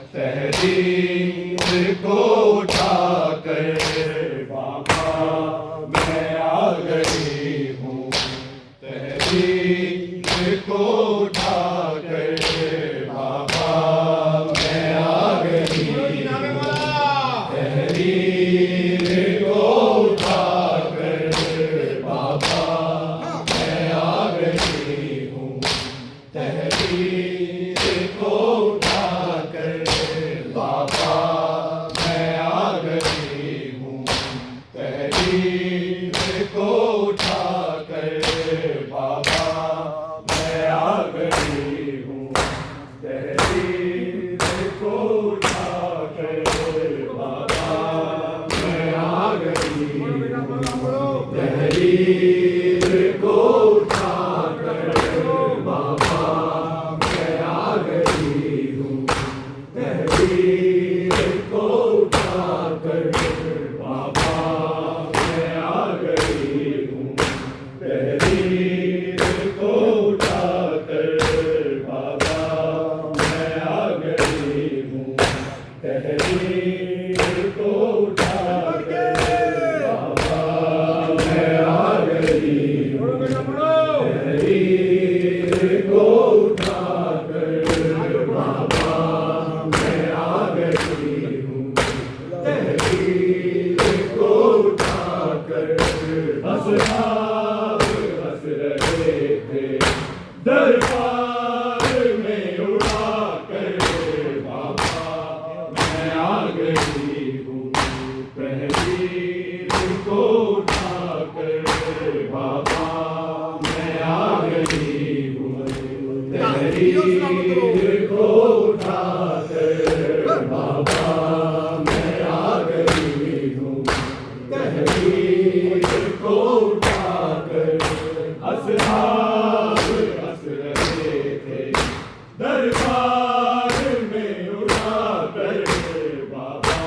तहरीर को उठाकर बाबा को उठा बाबा मैं आ गई हूँ तहरीर को उठा कर बाबा मैं आ गई हूँ तहरीर को उठा कर असहाब हंस रहे थे दरबार में उड़ा कर बाबा मैं आ गई हूँ तहरीर को उठा कर बाबा मैं आ गई हूँ तहरीर को उठा कर बाबा मैं आ गई हूँ तहरीर को उठा कर असहाब हंस रहे थे दरबार में उड़ा कर बाबा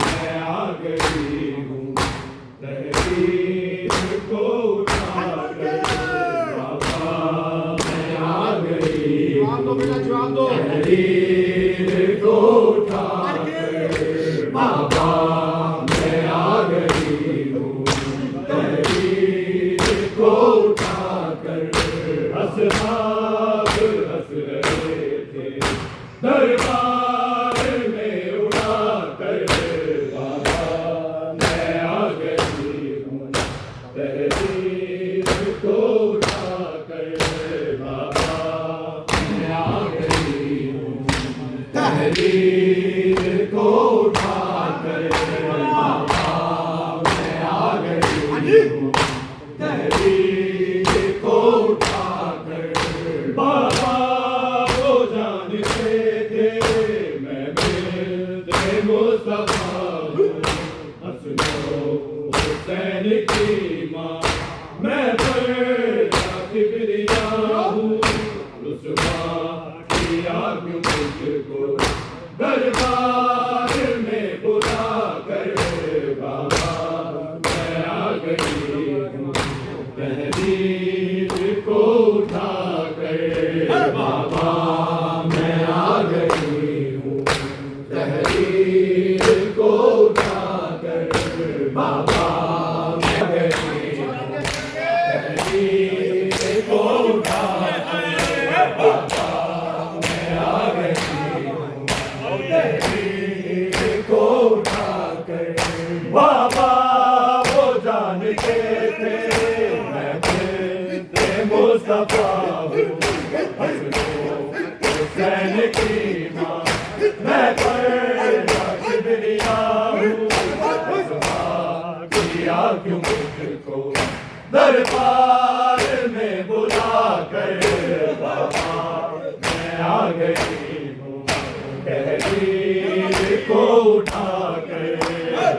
मैं आ गई हूँ तहरीर को उठा कर बाबा मैं आ गई हूँ तहरीर को उठा कर बाबा मैं आ गई हूँ तहरीर को उठा कर असहाब हंस रहे थे दरबार में उड़ा कर बाबा मैं आ गई हूँ तहरीर को उठा कर बाबा मैं आ गई हूँ तहरीर को उठा कर बाबा मैं आ गई हूँ तहरीर को उठा कर बाबा वो जानते थे मैं मिलते मुस्तफा हूँ हसनो हुसैन की माँ मैं पर्दा किबरिया हूँ रुसवा किया क्यों मुझको दरबार में बुला कर बाबा मैं आ गई हूँ तहरीर को उठा कर बाबा मैं आ गई हूँ तहरीर को उठा कर बाबा मैं आ गई हूँ तहरीर को उठा कर बाबा मैं आ गई हूँ तहरीर को उठा कर बाबा वो जानते थे मैं मिलते मुस्तफा हूँ हसनो हुसैन की माँ मैं पर्दा किबरिया हूँ रुसवा किया क्यों मुझको दरबार में बुला कर बाबा मैं आ गई हूँ तहरीर को उठा कर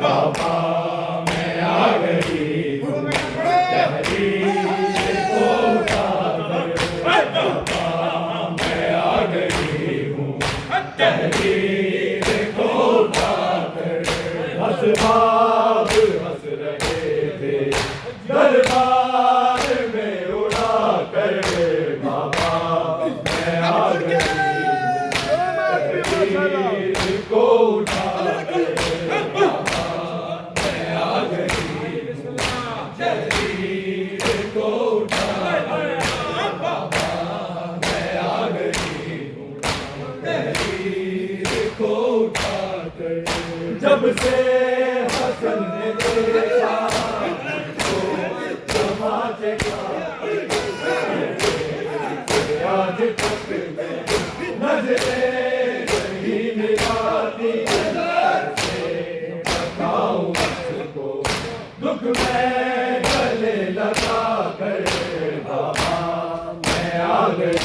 बाबा मैं आ गई हूँ तहरीर को उठा कर बाबा मैं आ गई हूँ तहरीर को उठा कर असहाब हंस रहे थे दरबार में उड़ा कर बाबा मैं आ गई तहरीर को उठा कर बाबा मैं आ गई तहरीर को उठा कर बाबा मैं आ गई तहरीर को उठा कर जब से हसन ने देखा तो समाजे का आज तक नजरें नहीं मिलाती से बताऊं उसको दुख में गले लगा कर बाबा मैं आ गई